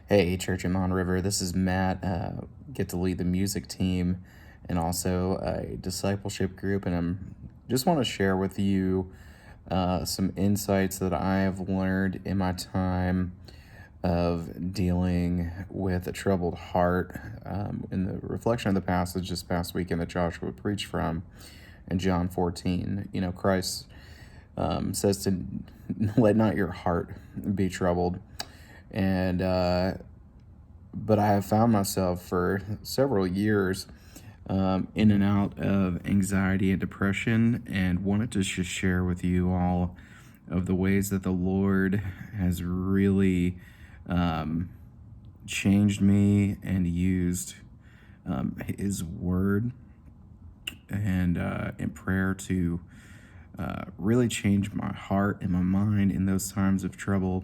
Hey, Church in Mon River. This is Matt. Get to lead the music team and also a discipleship group, and I'm just want to share with you some insights that I have learned in my time of dealing with a troubled heart. In the reflection of the passage this past weekend that Joshua preached from in John 14, Christ says to let not your heart be troubled. And but I have found myself for several years in and out of anxiety and depression, and wanted to just share with you all of the ways that the Lord has really changed me and used His Word and in prayer to really change my heart and my mind in those times of trouble.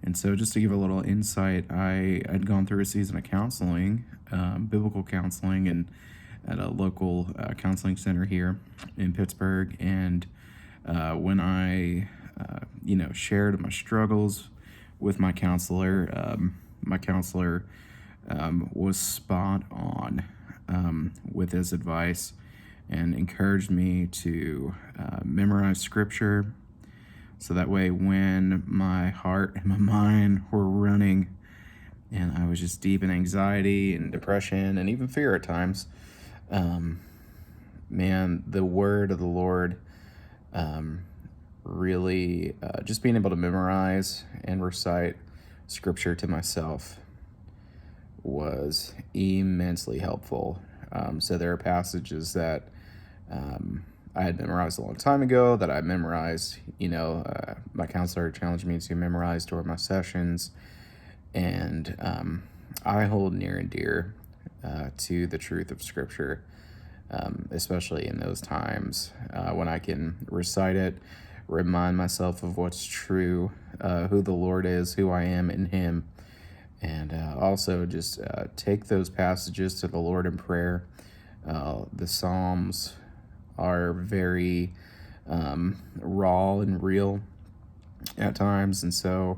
And so, just to give a little insight, I'd gone through a season of counseling, biblical counseling, and at a local counseling center here in Pittsburgh. And when I, shared my struggles with my counselor was spot on with his advice and encouraged me to memorize scripture, so that way when my heart and my mind were running and I was just deep in anxiety and depression and even fear at times, the word of the Lord, really just being able to memorize and recite scripture to myself was immensely helpful. So there are passages that I had memorized a long time ago that I memorized, my counselor challenged me to memorize during my sessions. And I hold near and dear to the truth of Scripture, especially in those times when I can recite it, remind myself of what's true, who the Lord is, who I am in Him, and also just take those passages to the Lord in prayer. The Psalms are very raw and real at times, and so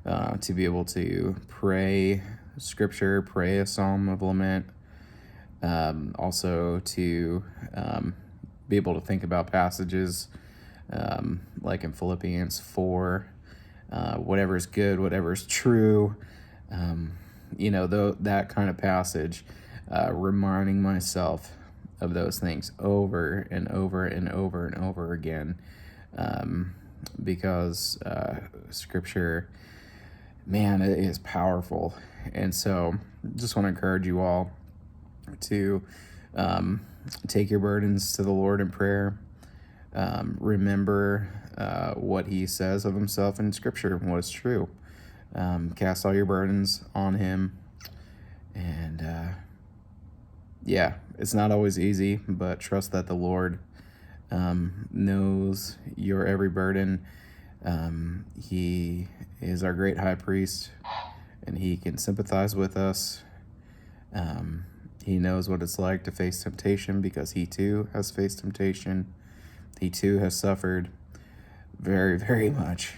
to be able to pray scripture, pray a psalm of lament, also to be able to think about passages like in Philippians 4, whatever is good, whatever is true, that kind of passage, reminding myself of those things over and over and over and over again, because scripture, man, it is powerful. And so just want to encourage you all to take your burdens to the Lord in prayer. Remember what He says of Himself in Scripture and what is true. Cast all your burdens on Him. And it's not always easy, but trust that the Lord knows your every burden. He is our great high priest, and He can sympathize with us. He knows what it's like to face temptation, because He too has faced temptation. He too has suffered very, very much.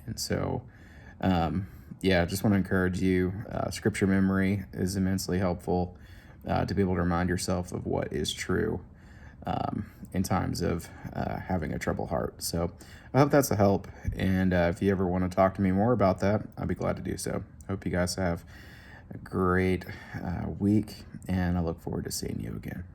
And so, just want to encourage you. Scripture memory is immensely helpful to be able to remind yourself of what is true in times of having a troubled heart. So I hope that's a help. And if you ever want to talk to me more about that, I'd be glad to do so. Hope you guys have a great week, and I look forward to seeing you again.